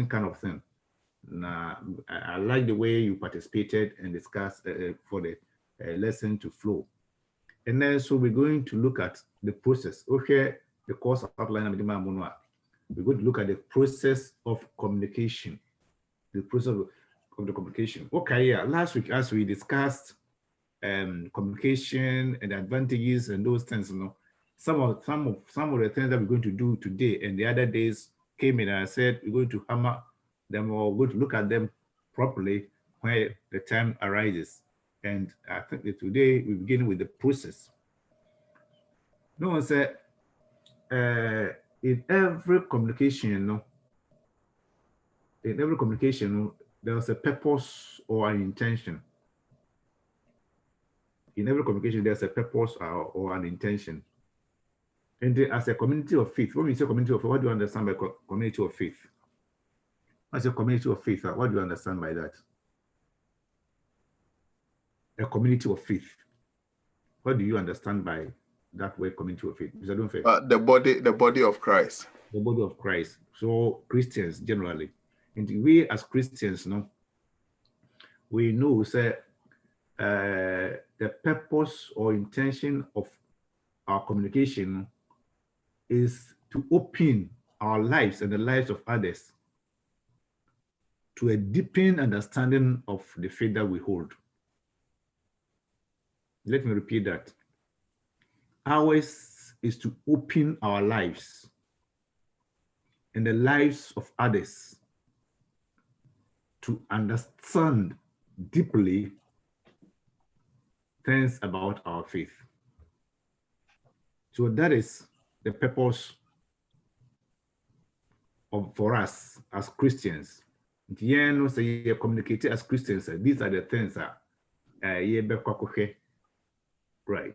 kind of thing. Now, I like the way you participated and discussed for the lesson to flow. And then, so we're going to look at the process. Okay, the course outline, we're going to look at the process of communication. The process of the communication. Okay, yeah, last week as we discussed communication and advantages and those things, some of the things that we're going to do today and the other days came in and I said we're going to hammer them or we're going to look at them properly where the time arises. And I think that today we begin with the process. No one said in every communication, there's a purpose or an intention. In every communication, there's a purpose or an intention. And as a community of faith, when we say community of faith, what do you understand by community of faith? As a community of faith, what do you understand by that? A community of faith. What do you understand by that word, community of faith? The body of Christ. The body of Christ. So Christians generally. And we as Christians, we know that the purpose or intention of our communication is to open our lives and the lives of others to a deepened understanding of the faith that we hold. Let me repeat that. Ours is to open our lives and the lives of others to understand deeply things about our faith. So that is the purpose for us as Christians. Communicate as Christians. These are the things that right.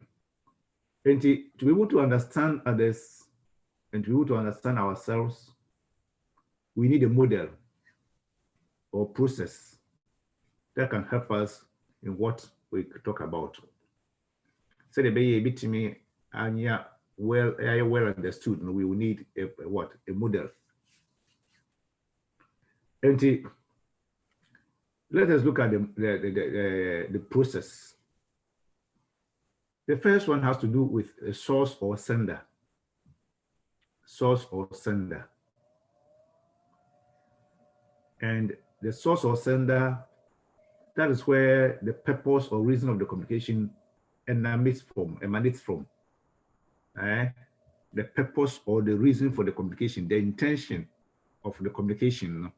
And to be able to understand others and to be able to understand ourselves, we need a model or process that can help us in what we talk about. So the baby bit to me and well understood. We will need a model. And let us look at the process. The first one has to do with a source or sender. Source or sender. And the source or sender, that is where the purpose or reason of the communication emanates from. The purpose or the reason for the communication, the intention of the communication,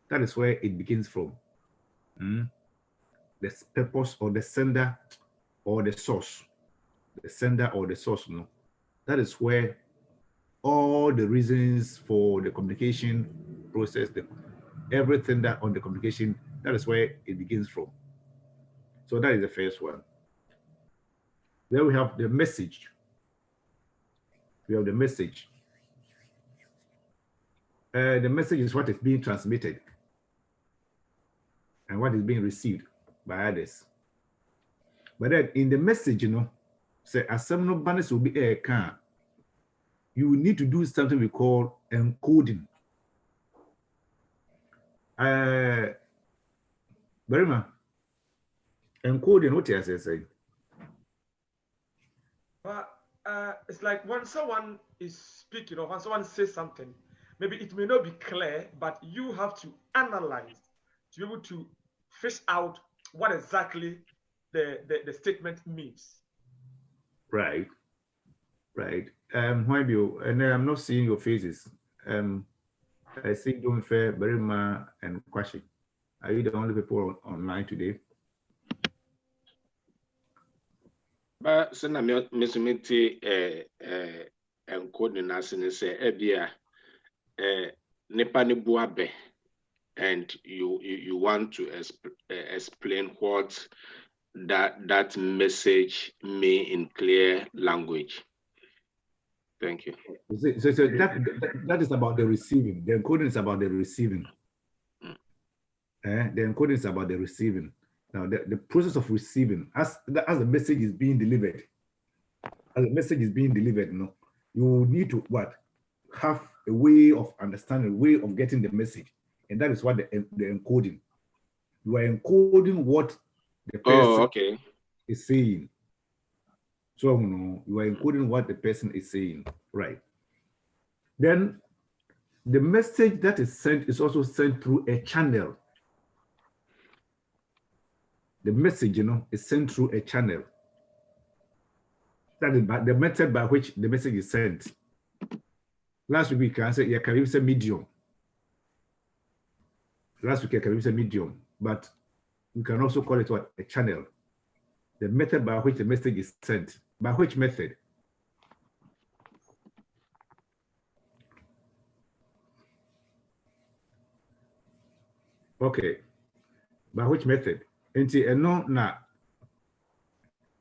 that is where it begins from. The purpose or the sender or the source. The sender or the source, that is where all the reasons for the communication process, everything that on the communication, that is where it begins from. So that is the first one. Then we have the message. We have the message. The message is what is being transmitted and what is being received by others. But then in the message, say as some banners will be a car, you need to do something we call encoding. Berima, encoding, what you say? It's like when someone is speaking or when someone says something, maybe it may not be clear, but you have to analyze to be able to fish out what exactly the statement means. Right. Why do you, and I'm not seeing your faces. I see doing fair, Berima and Kwashi. Are you the only people online today? But so na mesumiti encoding as in say ebia nipa ni buabe, and you want to explain what that message mean in clear language. Thank you. So that is about the receiving. The encoding is about the receiving. The encoding is about the receiving. Now, the process of receiving, as the message is being delivered, you need to have a way of understanding, a way of getting the message. and that is what the encoding. You are encoding what the person is saying. So you are encoding what the person is saying, right? Then the message that is sent is also sent through a channel. The message, is sent through a channel. That is the method by which the message is sent. Last week we can say, yeah, can we say medium? Last week I can use a medium, but we can also call it what? A channel. The method by which the message is sent. By which method? Okay. By which method? Until no na.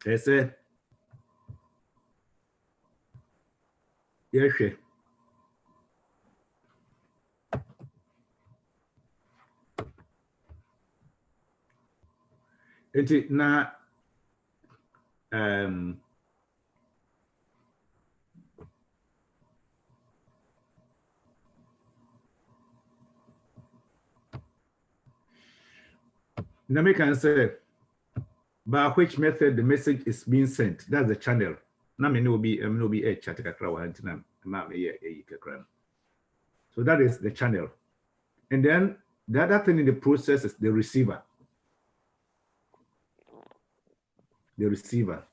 I say yes. Until na now we can say by which method the message is being sent. That's the channel. Now me no be a chat kakra wa antina ma me e kakra. So that is the channel. And then the other thing in the process is the receiver. The receiver.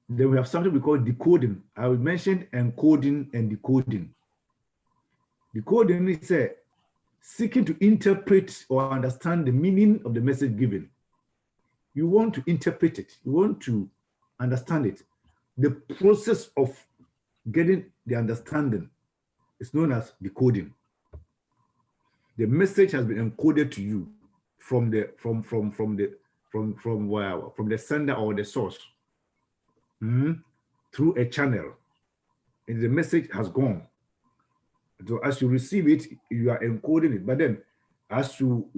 Then we have something we call decoding. I mentioned encoding and decoding. Decoding is seeking to interpret or understand the meaning of the message given. You want to interpret it. You want to understand it. The process of getting the understanding is known as decoding. The message has been encoded to you from the sender or the source through a channel, and the message has gone. So as you receive it, you are encoding it. But then, as you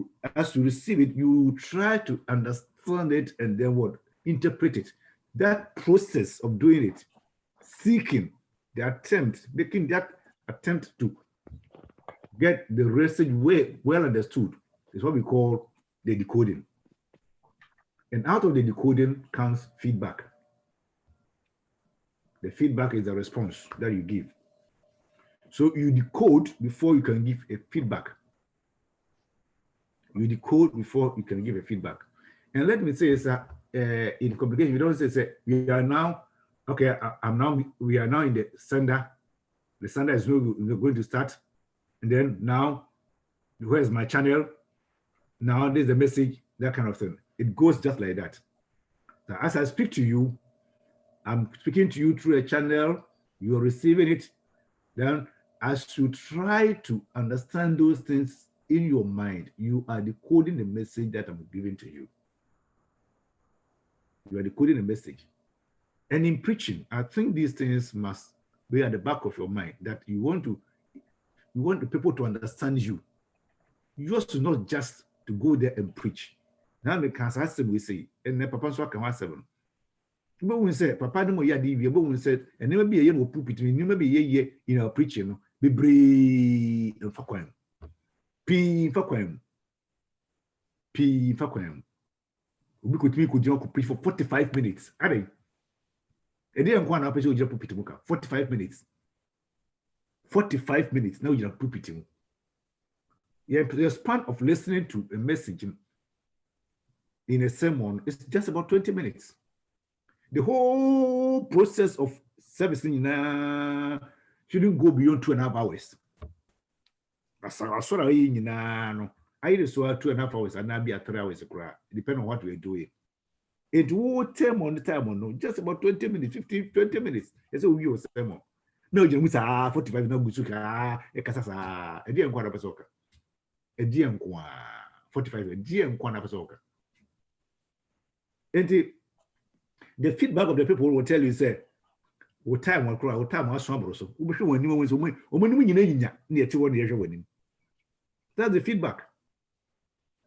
receive it, you try to understand it and then what? Interpret it. That process of doing it, seeking the attempt, making that attempt to get the message well understood is what we call the decoding. And out of the decoding comes feedback. The feedback is the response that you give. So you decode before you can give a feedback. You decode before you can give a feedback. And let me say is that in communication, we don't say we are now, okay, we are now in the sender. The sender is going to start. And then now, where's my channel? Now there's the message, that kind of thing. It goes just like that. So as I speak to you, I'm speaking to you through a channel, you're receiving it. Then as you try to understand those things in your mind, you are decoding the message that I'm giving to you. You are decoding the message. And in preaching, I think these things must be at the back of your mind, that you want the people to understand you. You also not just to go there and preach. Now the cancer we say, and the papa so can answer them. But when say papa no ya di but when say and never be a no pulpit, never be ye in our preaching, be brave and fakwan. P fakwan. We could preach for 45 minutes. Are they? A day and one hour, you pulpit 45 minutes. 45 minutes. Now you're pulpiting. Yeah, the span of listening to a message in a sermon is just about 20 minutes. The whole process of servicing shouldn't go beyond 2.5 hours. I just saw 2.5 hours and now be at 3 hours. Depending on what we're doing. It will take on the time, just about 20 minutes, 20 minutes. It's a real sermon. No, you must 45 no busuka, a casasa, a dear and quanapasoka. A dear and 45, a dear and quanapasoka. And the feedback of the people will tell you, say, what time will cry, what time was somber. So, when you went away, when you near 2 years winning. That's the feedback.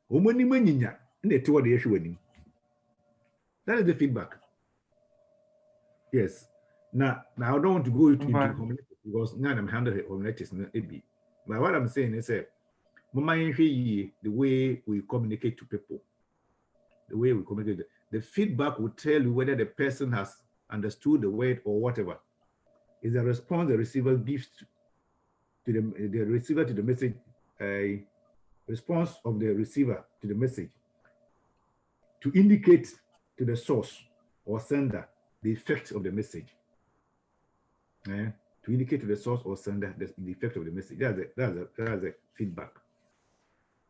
When you win, near 2 years winning. That is the feedback. Yes. Now I don't want to go into community. because now I'm handling homiletics no ebi. But what I'm saying is the way we communicate to people, the way we communicate, the feedback will tell you whether the person has understood the word or whatever. Is the response the receiver gives to the receiver to the message, a response of the receiver to the message to indicate to the source or sender the effect of the message. To indicate to the source or sender the effect of the message. That's a feedback.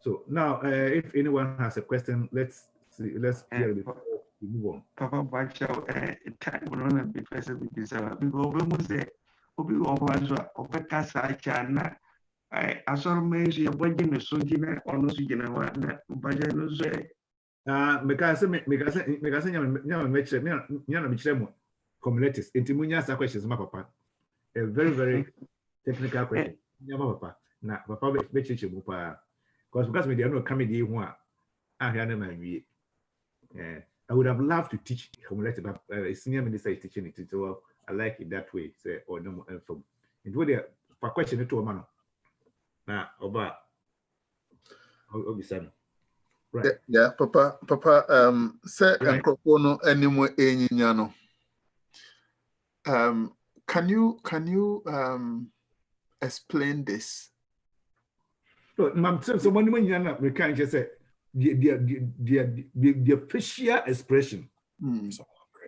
So now, if anyone has a question, let's hear it before we move on. Papa Bacho, time will not be present with this. Because we Obi Obazo, Obeka Chana, I saw me, you're watching the Sujina or no Sujina, Bajano say. Because communities, Intimunia questions, my papa. A very, very technical question. Papa. Now, Papa, because we are not coming here. I would have loved to teach homiletics, but a senior minister is teaching it. So I like it that way. Say, or no, from it would for question to a man. Now, Oba, Obisan. Right. Yeah, Papa, say no anymore no. Can you explain this? So, someone we can't just say the facial expression.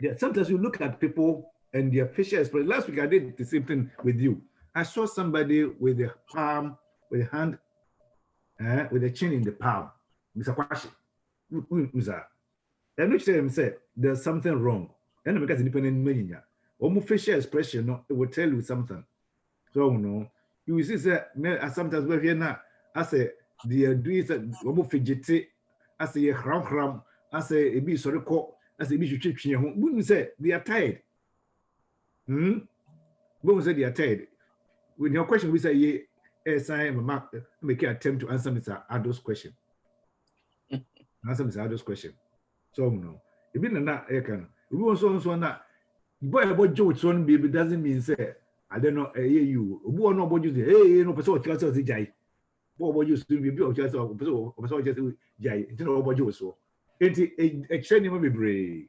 Yeah, sometimes you look at people and their facial expression. Last week I did the same thing with you. I saw somebody with the palm, with the hand, with the chin in the palm. Mr. Kwashi, and which time said there's something wrong. And because independent meaning, almost facial expression, it will tell you something. So no, you see, sometimes we're here now. I say the doing almost fidgety. I say cram. I say a bit sorry call. I say be chip here. Wouldn't say they are tired. Wouldn't say they are tired. With your question, we say yes, I am a make an attempt to answer Mr. Ado's question. Answer Mr. Ado's question. So no, if you not I can. We also not. Boy about Joe son baby doesn't mean say I don't know you. Who no about you say hey no person what say jai. What about you still be or just jai. It's not about you so. It's a shame be brave.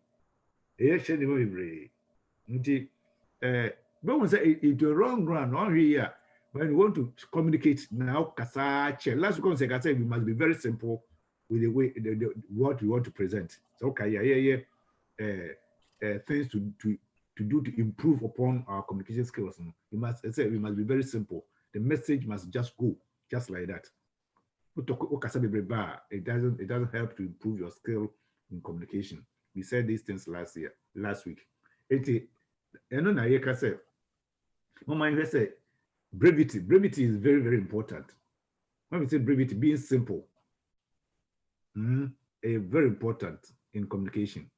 A shame be brave. But we say it's the wrong ground on here. When you want to communicate now, last week I said we must be very simple with the way what we want to present. So okay, things to do to improve upon our communication skills. We must be very simple. The message must just go just like that. It doesn't help to improve your skill in communication. We said these things last week. Brevity is very, very important. When we say brevity, being simple, very important in communication.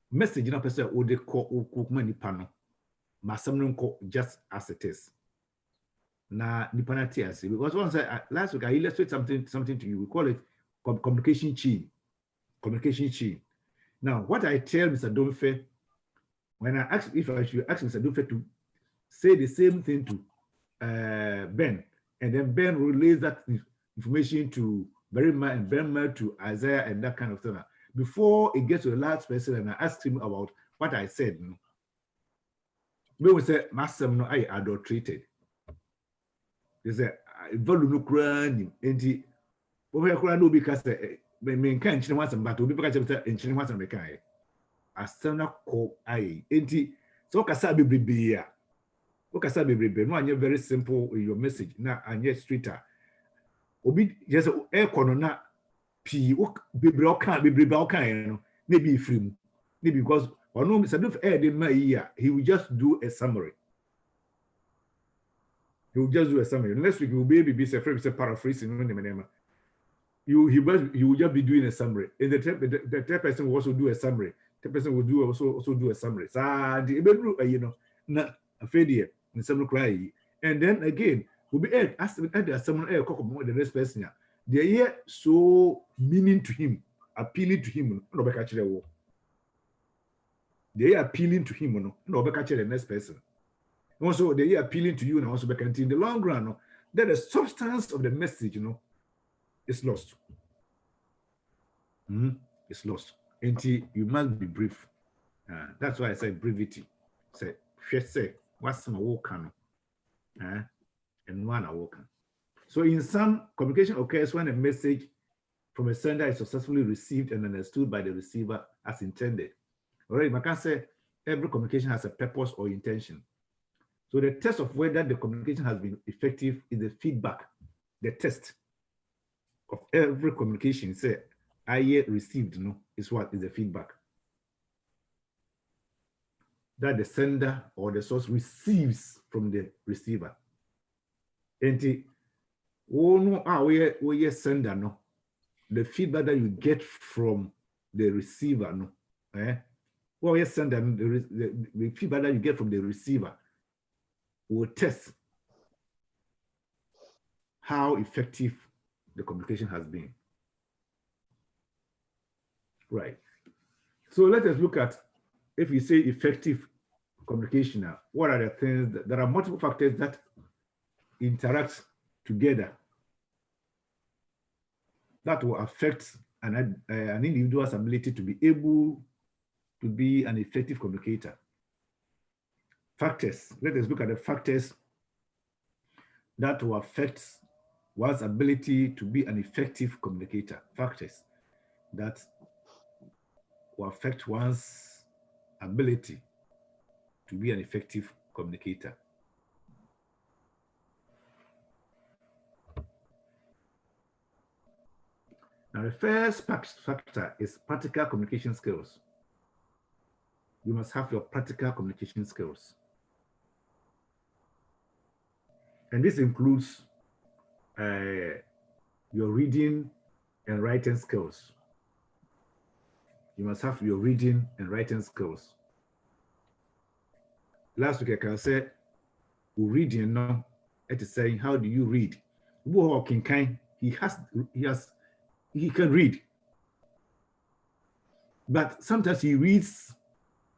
Message in a person or they call many panel, but just as it is. Na nipanatias because once last week I illustrated something to you. We call it communication chain. Communication chain. Now, what I tell Mr. Domfe when I ask if I should ask Mr. Domfe to say the same thing to Ben, and then Ben relays that information to Berima and Berima to Isaiah and that kind of thing. Before it gets to the last person, and I asked him about what I said. We will say, Master, no, I adulterated. They say, "Volume no crying." Enti, we are crying no because me can't change once, but we because I'm change once and we can't. Asana ko ai. Enti, so kasa be ya. O kasa be. No, I'm very simple with your message. Na anye straighter. Obi just air kono na pi o bebre o kan no. Maybe free. Maybe because or no, Mr. Duff air the he will just do a summary. He will just do a summary. Next week, he will be paraphrasing. He will just be doing a summary. And the third person will also do a summary. The person will also do a summary. And then again, we'll be asking someone the next person. They are so meaning to him, appealing to him. They are appealing to him. No, catch the next person. Also, they are appealing to you and also back in the long run, no, then the substance of the message, is lost. It's lost. And you must be brief. That's why I say brevity. Say, what's my work? And one work. So in some, communication occurs when a message from a sender is successfully received and understood by the receiver as intended. Alright, I can say every communication has a purpose or intention. So the test of whether the communication has been effective is the feedback. The test of every communication, say, I received, is what is the feedback that the sender or the source receives from the receiver. And we sender, no, the feedback that you get from the receiver, sender, the feedback that you get from the receiver will test how effective the communication has been. Right. So let us look at, if you say effective communication now, what are the things there are multiple factors that interact together that will affect an individual's ability to be able to be an effective communicator. Factors. Let us look at the factors that will affect one's ability to be an effective communicator. Factors that will affect one's ability to be an effective communicator. Now, the first factor is practical communication skills. You must have your practical communication skills. And this includes your reading and writing skills. You must have your reading and writing skills. Last week, I can say, reading, no, it is saying, how do you read? He can read. But sometimes he reads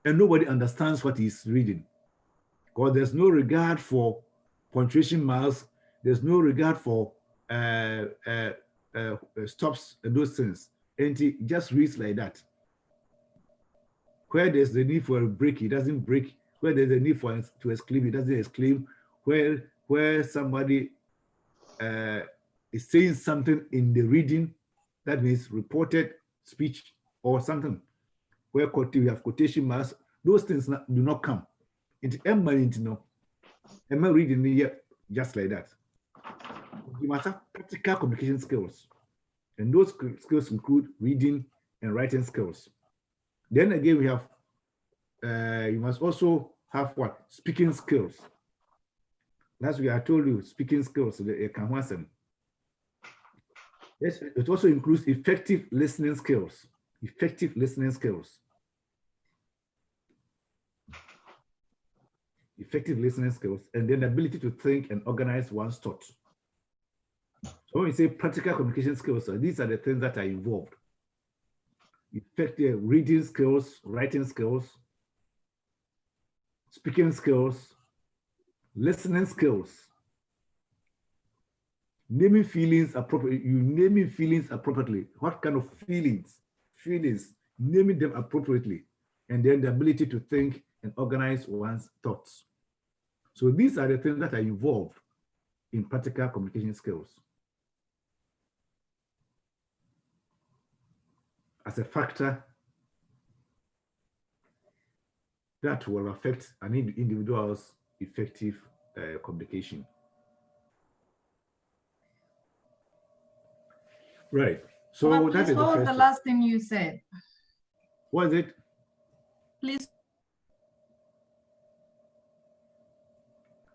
and nobody understands what he's reading. Because there's no regard for punctuation marks, there's no regard for stops and those things. And he just reads like that. Where there's the need for a break, he doesn't break. Where there's a need for to exclaim, he doesn't exclaim. Where somebody is saying something in the reading, that means reported speech or something, where we have quotation marks, those things do not come. Into Emma reading here just like that. You must have practical communication skills. And those skills include reading and writing skills. Then again, we have, you must also have what? Speaking skills. That's what I told you, speaking skills. Yes, it also includes effective listening skills. Effective listening skills. Effective listening skills, and then the ability to think and organize one's thoughts. So when we say practical communication skills, these are the things that are involved. Effective reading skills, writing skills, speaking skills, listening skills, naming feelings appropriately. You naming feelings appropriately. What kind of feelings? Feelings, naming them appropriately, and then the ability to think and organize one's thoughts. So these are the things that are involved in practical communication skills. As a factor that will affect an individual's effective communication. Right. So Mom, that is what was the last thing you said? What is it? Please.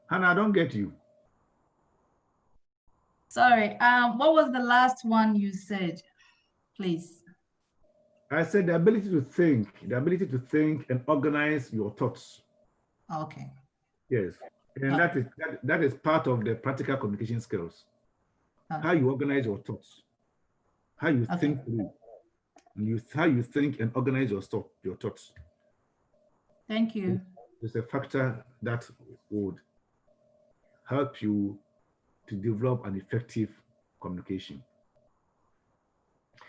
Hannah, I don't get you. Sorry. What was the last one you said, please? I said the ability to think and organize your thoughts. Okay. Yes, and that is part of the practical communication skills. Okay. How you organize your thoughts, how you think through, and how you think and organize your thoughts. Thank you. is a factor that would help you to develop an effective communication.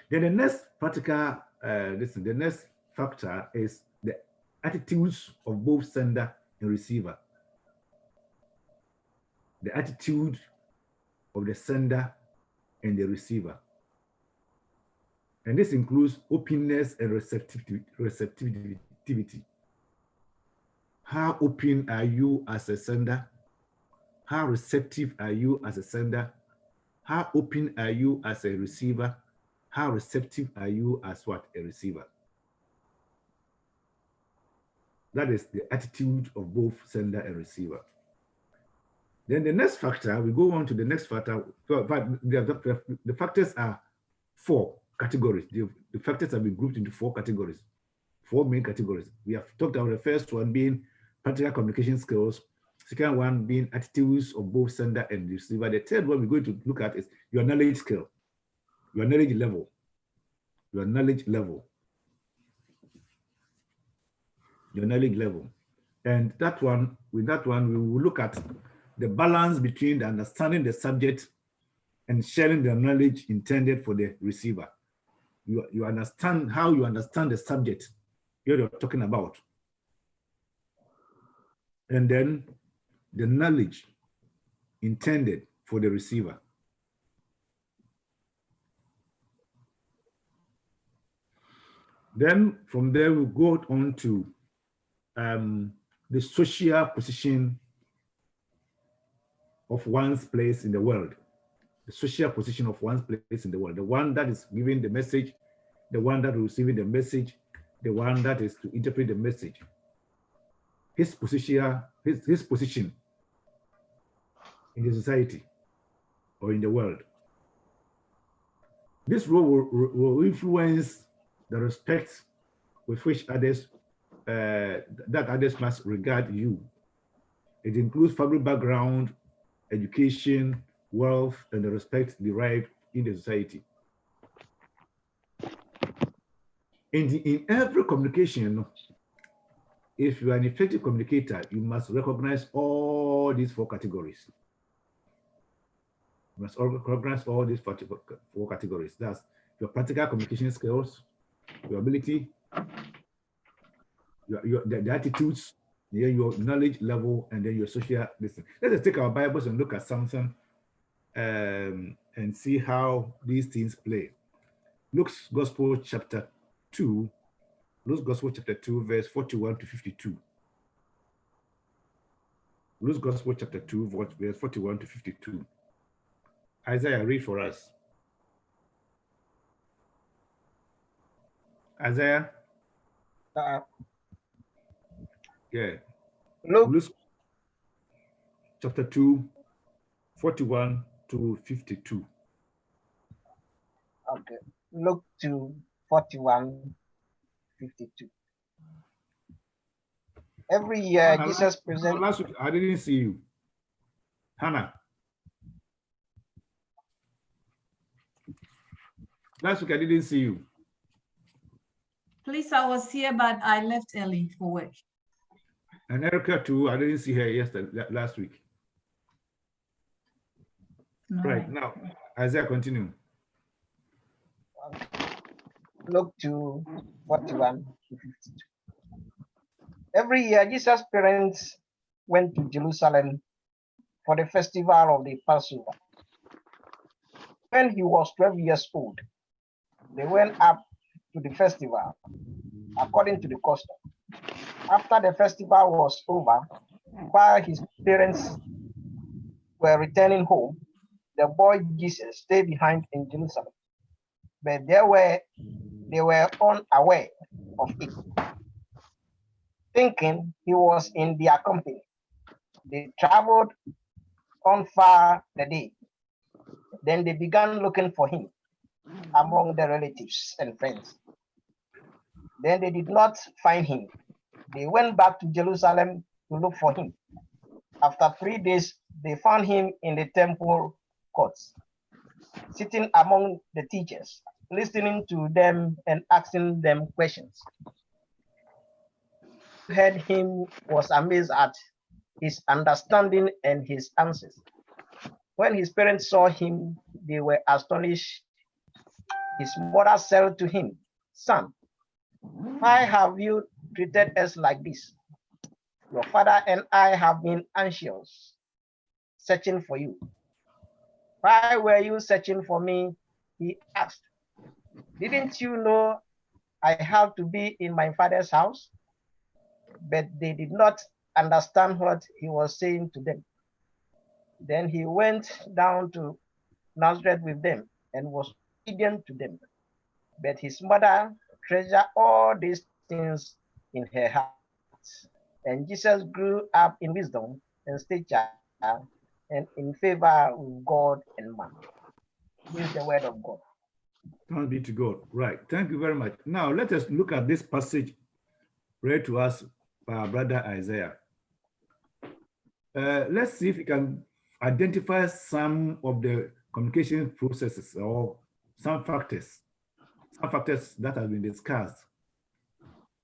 Then the next practical, the next factor is the attitudes of both sender and receiver. The attitude of the sender and the receiver. And this includes openness and receptivity. How open are you as a sender? How receptive are you as a sender? How open are you as a receiver? How receptive are you as what? A receiver. That is the attitude of both sender and receiver. Then the next factor, we go on to the next factor, but the factors are 4 categories. The factors have been grouped into 4 categories, 4 main categories. We have talked about the first one being practical communication skills, second one being attitudes of both sender and receiver. The third one we're going to look at is your knowledge skill, your knowledge level, your knowledge level. Your knowledge level. And that one, with that one, we will look at the balance between the understanding the subject and sharing the knowledge intended for the receiver. You understand how you understand the subject you're talking about. And then the knowledge intended for the receiver. Then from there, we'll go on to the social position of one's place in the world. The social position of one's place in the world. The one that is giving the message, the one that is receiving the message, the one that is to interpret the message. His position, his position in the society or in the world. This role will influence the respect with which others that others must regard you. It includes family background, education, wealth, and the respect derived in the society. In every communication, if you are an effective communicator, you must recognize all these 4 categories. You must recognize all these 4 categories. That's your practical communication skills, your ability, the attitudes, your knowledge level, and then your social listen. Let us take our Bibles and look at something and see how these things play. Luke's Gospel chapter 2, Luke's Gospel chapter 2, verse 41 to 52. Luke's Gospel chapter 2, verse 41 to 52. Isaiah, read for us. Isaiah? Yeah. Luke chapter 2, 41 to 52. Okay. Luke 2, 41, 52. Every year, Hannah, Jesus presents. last week, I didn't see you. Hannah. Last week, I didn't see you. Please, I was here, but I left early for work. And Erica too, I didn't see her last week. No. Right, now, Isaiah, continue. Luke 2, 41 to 52. Every year, Jesus' parents went to Jerusalem for the festival of the Passover. When he was 12 years old, they went up to the festival according to the custom. After the festival was over, while his parents were returning home, the boy Jesus stayed behind in Jerusalem. But they were unaware of it, thinking he was in their company. They traveled on far the day. Then they began looking for him among the relatives and friends. Then they did not find him. They went back to Jerusalem to look for him. After 3 days, they found him in the temple courts, sitting among the teachers, listening to them and asking them questions. heard him was amazed at his understanding and his answers. When his parents saw him, they were astonished. His mother said to him, "Son, why have you treated us like this? Your father and I have been anxious, searching for you." "Why were you searching for me?" he asked. "Didn't you know I have to be in my father's house?" But they did not understand what he was saying to them. Then he went down to Nazareth with them and was obedient to them. But his mother treasured all these things in her heart. And Jesus grew up in wisdom and stature and in favor with God and man. This is the word of God. Thanks be to God. Right. Thank you very much. Now let us look at this passage read to us by our brother Isaiah. Let's see if we can identify some of the communication processes or some factors that have been discussed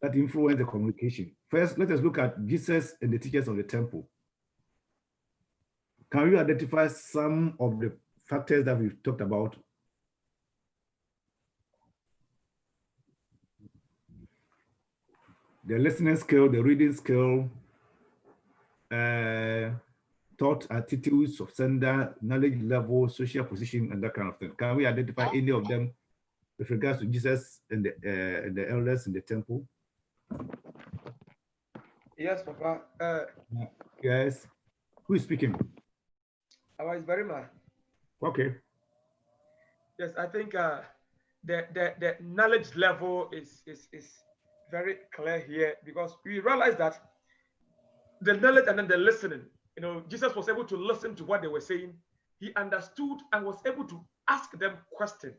that influence the communication. First, let us look at Jesus and the teachers of the temple. Can you identify some of the factors that we've talked about? The listening skill, the reading skill, thought attitudes of sender, knowledge level, social position, and that kind of thing. Can we identify any of them with regards to Jesus and the elders in the temple? Yes, Papa. Yes. Who is speaking? Our very much. Okay. Yes, I think the knowledge level is very clear here, because we realize that the knowledge and then the listening, Jesus was able to listen to what they were saying. He understood and was able to ask them questions,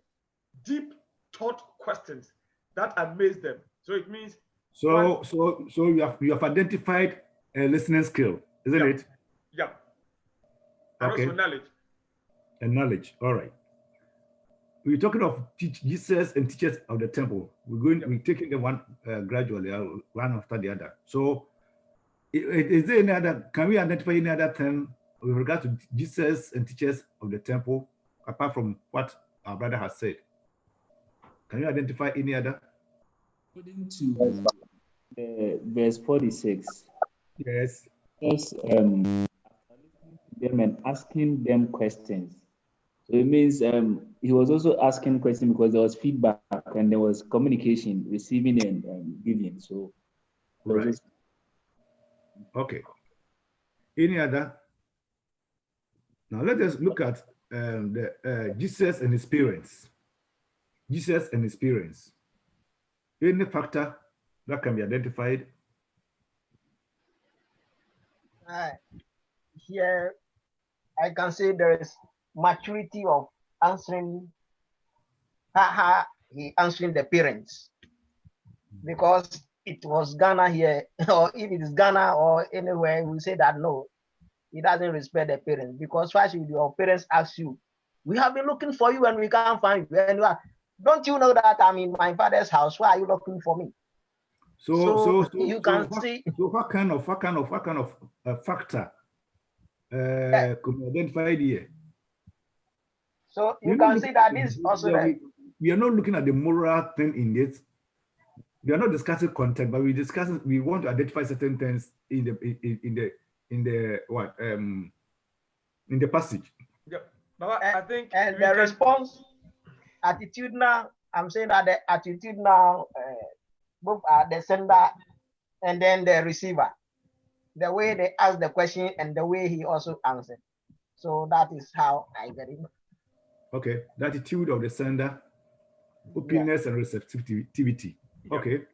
deep thought questions that amazed them. So it means so you have identified a listening skill, isn't it? Yeah. And okay. Also knowledge. And knowledge. All right. We're talking of Jesus and teachers of the temple. We're taking them one gradually, one after the other. So is there any other, can we identify any other thing with regard to Jesus and teachers of the temple, apart from what our brother has said? Can you identify any other? According to verse 46. Yes. Just them and asking them questions. So it means he was also asking questions because there was feedback and there was communication, receiving and giving. So right. Okay. Any other? Now let us look at Jesus and his parents. Jesus and his parents. Any factor that can be identified? Here, I can say there is maturity of answering, answering the parents, because it was Ghana here, or if it is Ghana or anywhere, we say that no, he doesn't respect the parents, because first your parents ask you, "We have been looking for you and we can't find you. And don't you know that I'm in my father's house? Why are you looking for me?" So you can see. So what kind of factor could be identified here? So you can see that this also. We are not looking at the moral thing in this. We are not discussing content, but we want to identify certain things in the passage. Yeah, but I think the response attitudinal. I'm saying that the attitudinal, both the sender and then the receiver, the way they ask the question and the way he also answered. So that is how I get it. Okay, the attitude of the sender, openness and receptivity. Okay,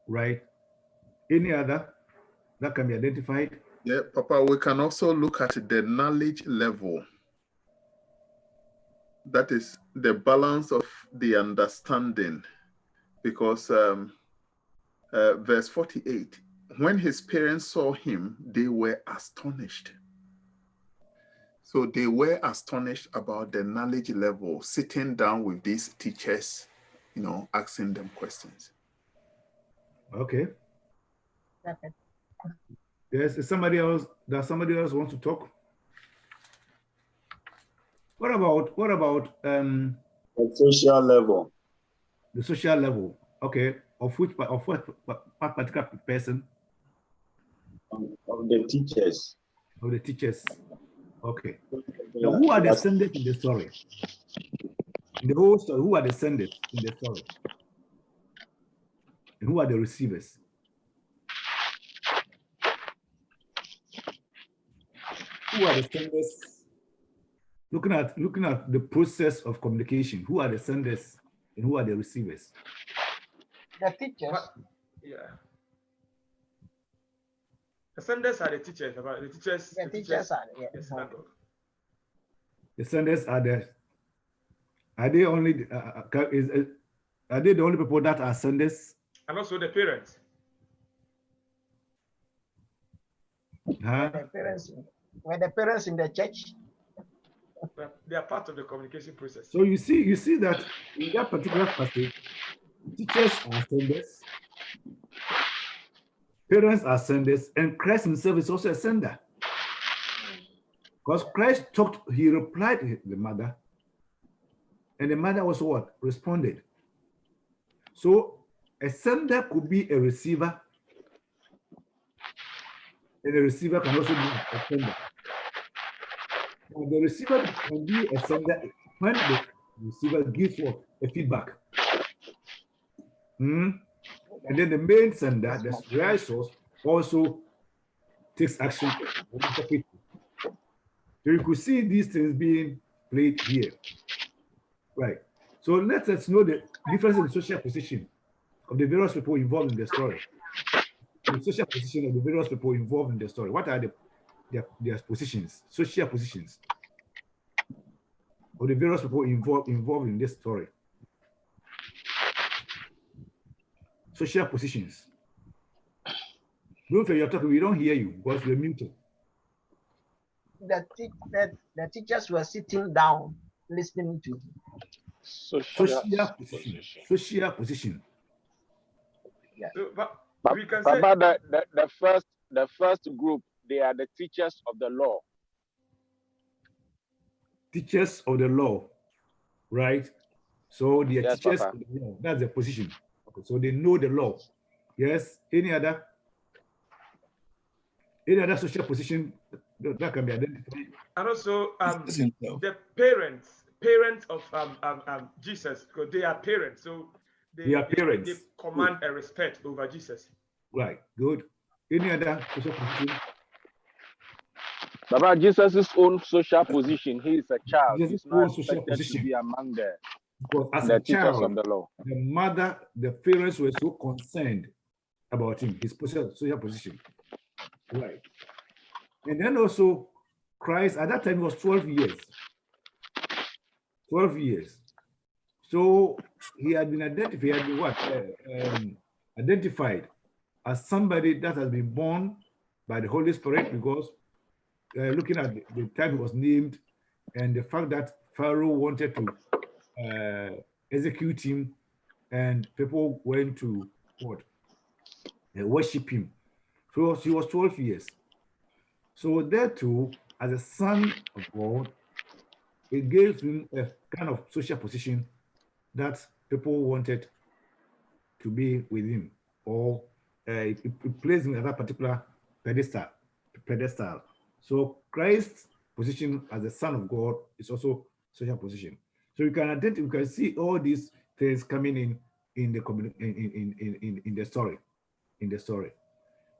right. Any other that can be identified? Yeah, Papa, we can also look at the knowledge level. That is the balance of the understanding, because verse 48, when his parents saw him, they were astonished. So they were astonished about the knowledge level, sitting down with these teachers, asking them questions. Okay. Yes, is somebody else? Does somebody else want to talk? What about The social level. the social level? Okay, of what particular person? Of the teachers. Of the teachers. Okay. Now, who are the senders in the story? In the whole story, who are the senders in the story? And who are the receivers? Who are the senders? Looking at the process of communication, who are the senders and who are the receivers? The teachers. Yeah. The senders are the teachers. The teachers. The teachers are yes, the senders are they only are they the only people that are senders? And also the parents. Huh? Were the parents in the church? They are part of the communication process. So you see that in that particular passage, teachers are senders, parents are senders, and Christ himself is also a sender. Because Christ he replied to the mother, and the mother also what? Responded. So a sender could be a receiver, and a receiver can also be a sender. Now, the receiver can be a sender when the receiver gives what? A feedback. And then the main sender, the real source, also takes action. So you could see these things being played here. Right. So let us know the difference in the social position of the various people involved in the story. The social position of the various people involved in the story. What are their positions, social positions of the various people involved in this story? Social positions. Don't you're talking, we don't hear you because you're muted. The teachers were sitting down listening to social position. Social position. Yeah. So, but we can Papa, the first group, they are the teachers of the law. Teachers of the law, right? So they are Yes, teachers Papa. of the law. That's the position. Okay, so they know the law. Yes. Any other social position that can be identified? And also the parents of Jesus, because they are parents, so they command a respect over Jesus. Right. Good. Any other social position? Papa, Jesus' own social position, he is a child. Jesus' He's not own social expected position. to be among Because as the a teachers child, of the law. the mother, the parents were so concerned about him, his social position. Right. And then also, Christ, at that time, was 12 years. 12 years. So he had been identified, he had been what? Identified as somebody that has been born by the Holy Spirit, because looking at the time he was named and the fact that Pharaoh wanted to execute him and people went to what? Worship him. So he was 12 years. So there too, as a son of God, it gave him a kind of social position that people wanted to be with him, or it placed him at that particular pedestal. So Christ's position as a son of God is also social position. So you can identify, you can see all these things coming in the story. In the story.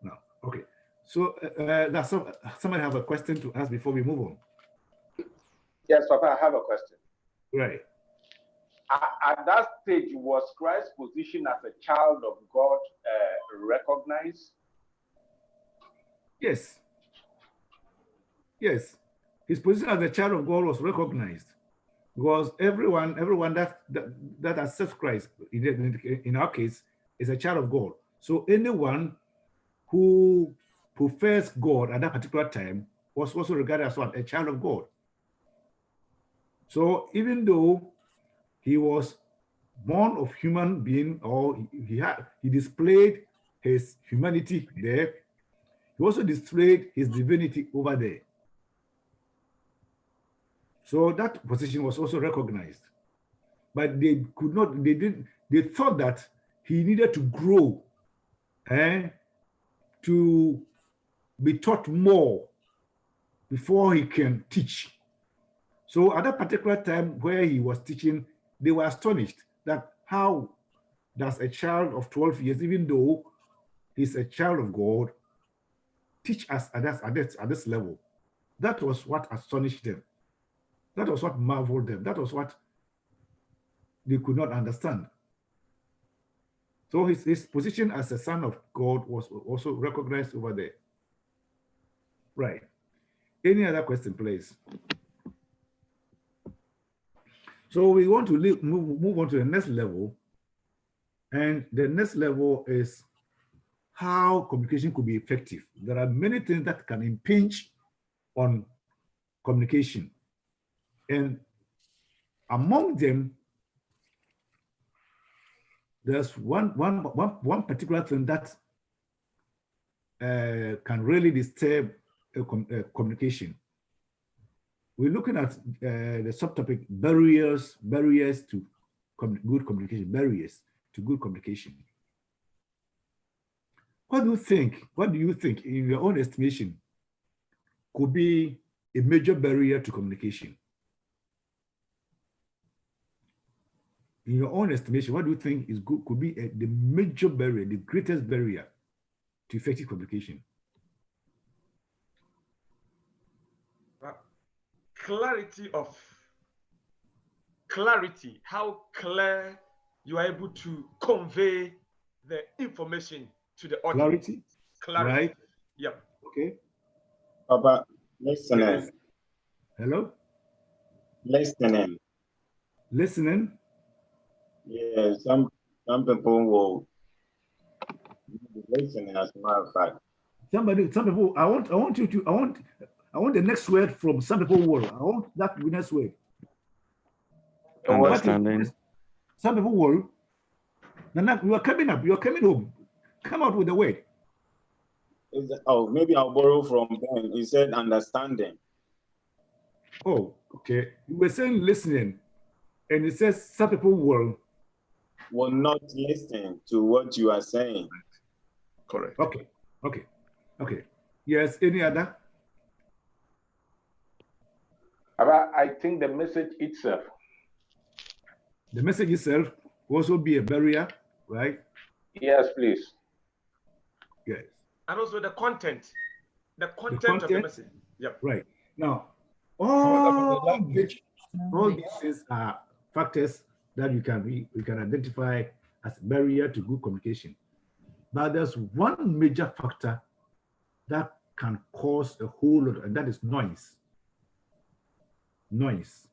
Now, okay. So that's somebody have a question to ask before we move on. Yes, Papa, I have a question. Right. At that stage, was Christ's position as a child of God recognized? Yes. Yes. His position as a child of God was recognized, because everyone that accepts Christ, in our case, is a child of God. So anyone who prefers God at that particular time was also regarded as what? A child of God. So even though he was born of human being, or he displayed his humanity there. He also displayed his divinity over there. So that position was also recognized. But they could not, they thought that he needed to grow to be taught more before he can teach. So at that particular time where he was teaching, they were astonished that how does a child of 12 years, even though he's a child of God, teach us at this level? That was what astonished them. That was what marveled them. That was what they could not understand. So his position as a son of God was also recognized over there. Right. Any other question, please? So we want to move on to the next level. And the next level is how communication could be effective. There are many things that can impinge on communication. And among them, there's one particular thing that can really disturb communication. We're looking at the subtopic barriers to good communication, barriers to good communication. What do you think, in your own estimation, could be a major barrier to communication? In your own estimation, what do you think could be the major barrier, the greatest barrier to effective communication? Clarity, how clear you are able to convey the information to the audience. Clarity. Right? Yep. Okay. Papa, listening. Hello? Listening. Listening? Yeah, some people will be listening, as a matter of fact. Some people, I want the next word from some people will. I want that next word. Understanding. Some people will. Naap, you are coming up. You are coming home. Come out with the word. Maybe I'll borrow from Ben. He said understanding. Oh, okay. You were saying listening, and it says some people will not listen to what you are saying. Correct. Okay. Yes, any other? I think the message itself. The message itself will also be a barrier, right? Yes, please. Yes. And also the content of the message. Yep. Right. Now, all these things are factors that you can identify as a barrier to good communication. But there's one major factor that can cause a whole lot, and that is noise. Noise.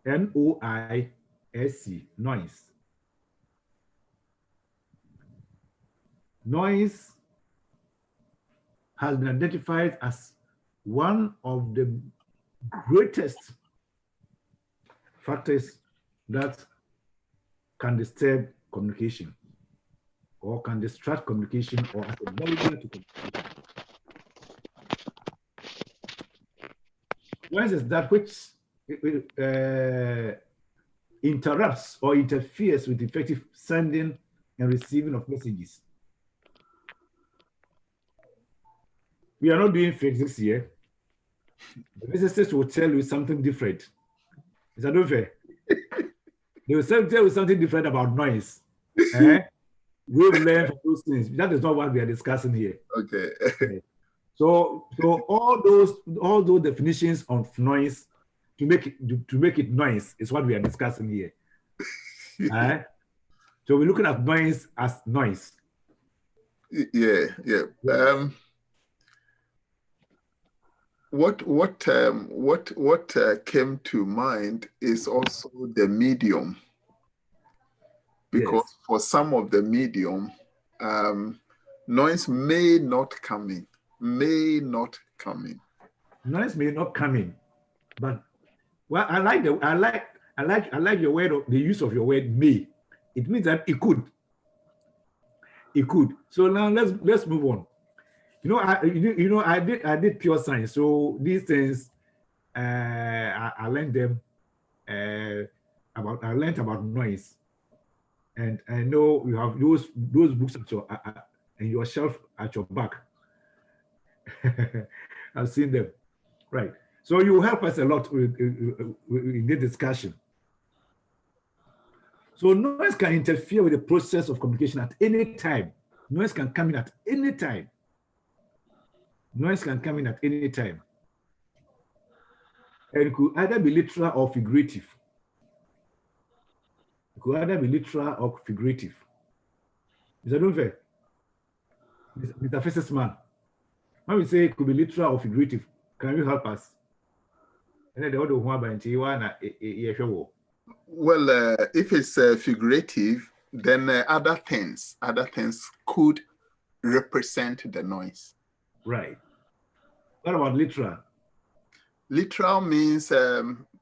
N-O-I-S-E, noise. Noise has been identified as one of the greatest factors that can disturb communication or can distract communication or as a barrier to communication. Noise is that which interrupts or interferes with effective sending and receiving of messages. We are not doing physics here. The physicists will tell you something different. Is that not fair? They will tell you something different about noise. We've learned from those things. That is not what we are discussing here. Okay. So all those definitions of noise to make it noise is what we are discussing here. So we're looking at noise as noise. Yeah. What came to mind is also the medium, because for some of the medium, noise may not come in. Noise may not come in, but well, I like your word, the use of your word may. It means that it It could. So now let's move on. I did pure science. So these things, I learned them I learned about noise, and I know you have those books at your shelf at your back. I've seen them, right? So you help us a lot in this discussion. So noise can interfere with the process of communication at any time. Noise can come in at any time. Noise can come in at any time. And it could either be literal or figurative. It could either be literal or figurative. Mr. Dunfe, Mr. Physicist man, when we say it could be literal or figurative, can you help us? Well, if it's figurative, then other things could represent the noise. Right. What about literal? Literal means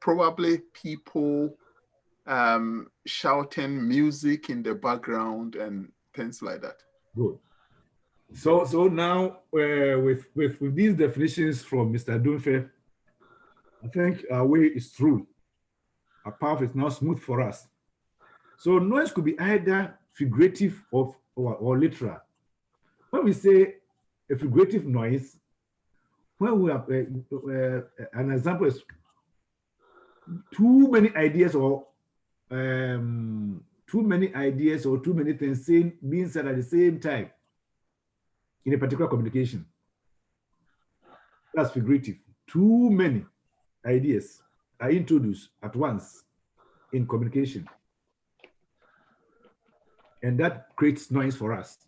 probably people shouting music in the background and things like that. Good. So now with these definitions from Mr. Dunfe, I think our way is through. Our path is now smooth for us. So noise could be either figurative or literal. When we say a figurative noise, when we have an example is too many ideas or too many things being said at the same time in a particular communication. That's figurative. Too many ideas are introduced at once in communication. And that creates noise for us.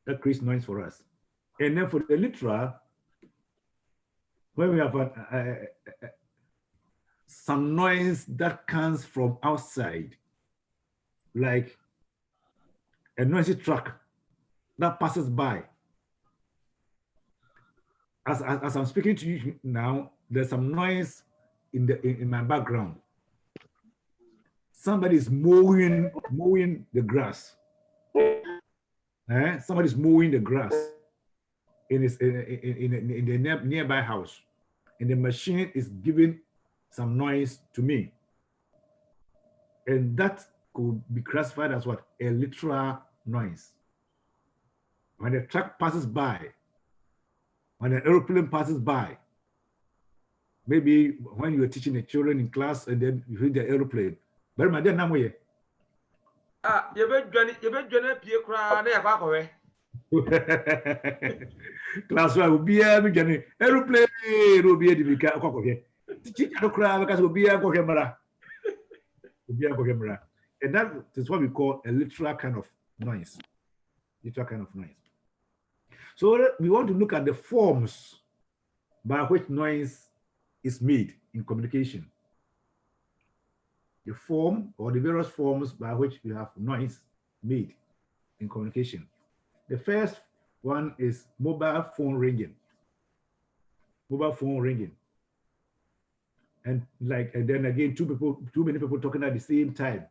That creates noise for us. And then for the literal, when we have some noise that comes from outside, like a noisy truck that passes by. As I'm speaking to you now, there's some noise in my background. Somebody is mowing the grass. Somebody's mowing the grass in the nearby house, and the machine is giving some noise to me, and that could be classified as what? A literal noise. When the truck passes by, when an airplane passes by, maybe when you're teaching the children in class and then you hear the airplane. But my dear Namoye. Class one will be a beginning. Airplane will be a difficult cockle. Teacher to cry because will be a camera. And that is what we call a literal kind of noise. Literal kind of noise. So we want to look at the forms by which noise is made in communication. The form or the various forms by which we have noise made in communication. The first one is mobile phone ringing. Mobile phone ringing. And then again, too many people talking at the same time.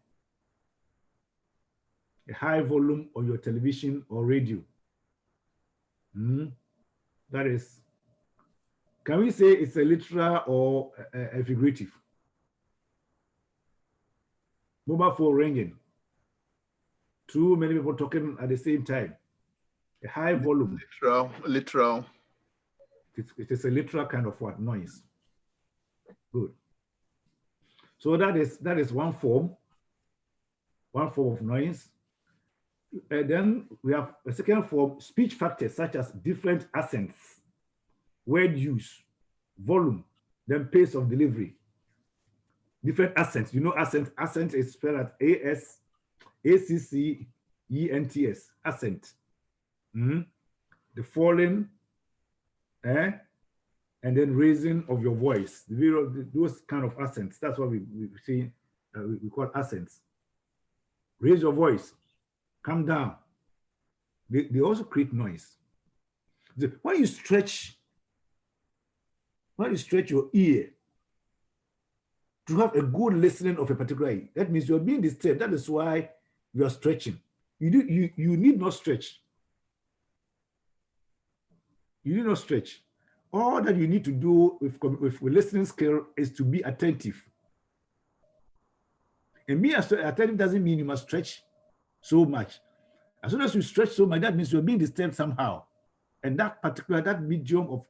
A high volume on your television or radio. That is, can we say it's a literal or a figurative? Mobile phone ringing. Too many people talking at the same time. A high volume. Literal. It is a literal kind of what? Noise. Good. So that is one form of noise. And then we have a second form, speech factors such as different accents, word use, volume, then pace of delivery. Different accents. You know accent. Accent is spelled as ACCENTS. Accent. The falling, and then raising of your voice. Those kind of accents. That's what we see. We call accents. Raise your voice. Come down. They also create noise. When you stretch your ear to have a good listening of a particular ear, that means you're being disturbed. That is why you are stretching. you need not stretch. You need not stretch. All that you need to do with listening skill is to be attentive. And being attentive doesn't mean you must stretch so much. As soon as you stretch so much, that means you're being disturbed somehow. And that medium of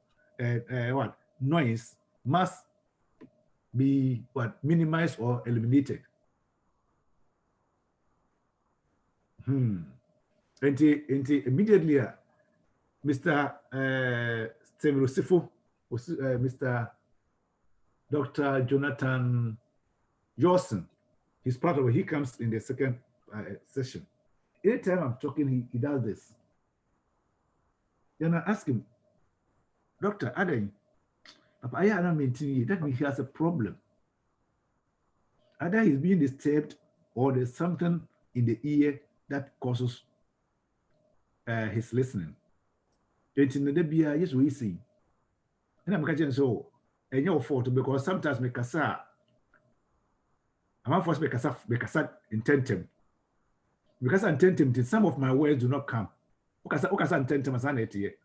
noise must be minimized or eliminated. And immediately, Mr. Severosifo, Mr. Dr. Jonathan Johnson, he's part of it. He comes in the second session. Anytime I'm talking, he does this. Then I ask him, Doctor Aden, I am maintaining that means he has a problem. Either he's being disturbed or there's something in the ear that causes his listening. It's in the beer, yes, we see. And I'm catching so, and your fault because sometimes make a sa. I'm forced make a sa intentem. Because I'm intentem, some of my words do not come. Because I'm intentem as an etiquette.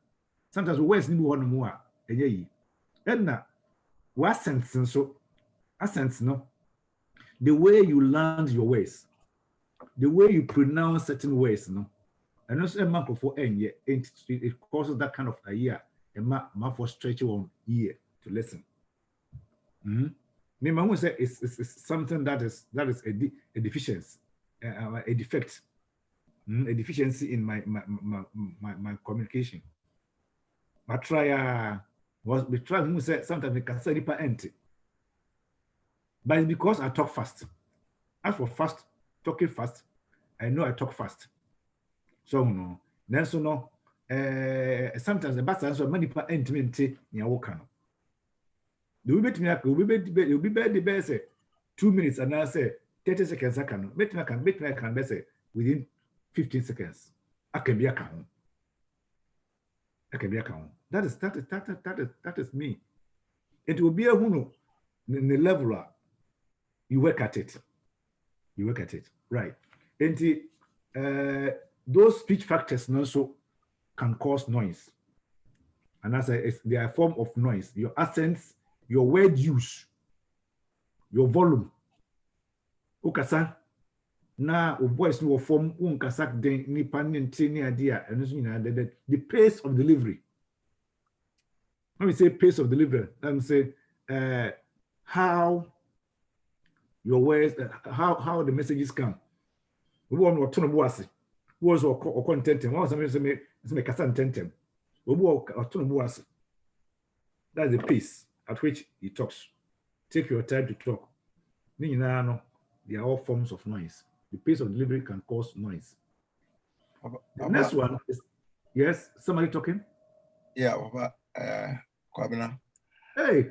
Sometimes words need one more. And now, what sense and so, a sense no. The way you land your words, the way you pronounce certain words, no. And also a mark for it causes that kind of a year, a map for stretching on ear to listen. Me, I say it's something that is a deficiency, a defect, a deficiency in my communication. But try who say sometimes we can say it empty. But it's because I talk fast. As for talking fast, I know I talk fast. So no, then so no. Sometimes the best answer many people intimate near Wokano. The will be the best 2 minutes and I say 30 seconds. I can make me can say within 15 seconds. I can be a count. That is me. It will be a huno in the level you work at it. Right. And those speech factors also can cause noise. And as they are a form of noise. Your accents, your word use, your volume. Ukasa na voice no form unkasa den ni panin tini idea and the pace of delivery. When we say pace of delivery, let me say how your words, how the messages come. We want to turn boasi. Was or content. What was something make a sentence. We walk or turn boasi. That's the pace at which he talks. Take your time to talk. They are all forms of noise. The pace of delivery can cause noise. The next one is, yes, somebody talking? Yeah, Kwabena. Hey.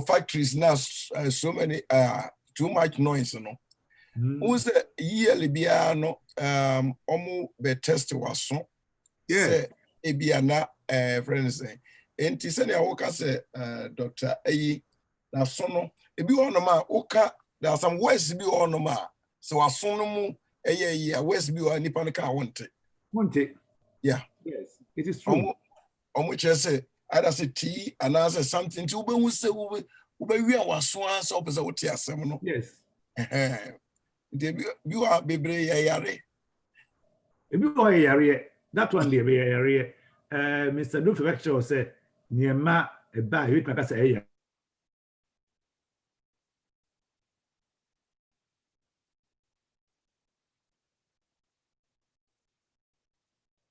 Factories now so many too much noise, you know. Who's the yearly biano be test was so yeah ebiana friends say enti say na woka say Dr. Ayi na so no ebi ono ma woka there are some words bi ono ma so waso no mu words bi o nipa no ka wonte yeah yes it is true omo che say either say tea and answer something to ube say ube wi waso answer opese wote asem no yes you are bebre yare that one the area Mr. Dufe lecture said niema eba you make say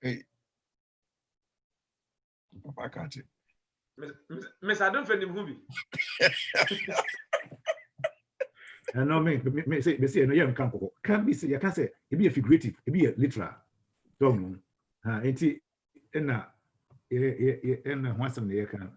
hey Papa catch it Miss I don't find him movie. I know me say no yam can be say you can say it be a figurative, it be a literal. Don't know. Enti na one some they can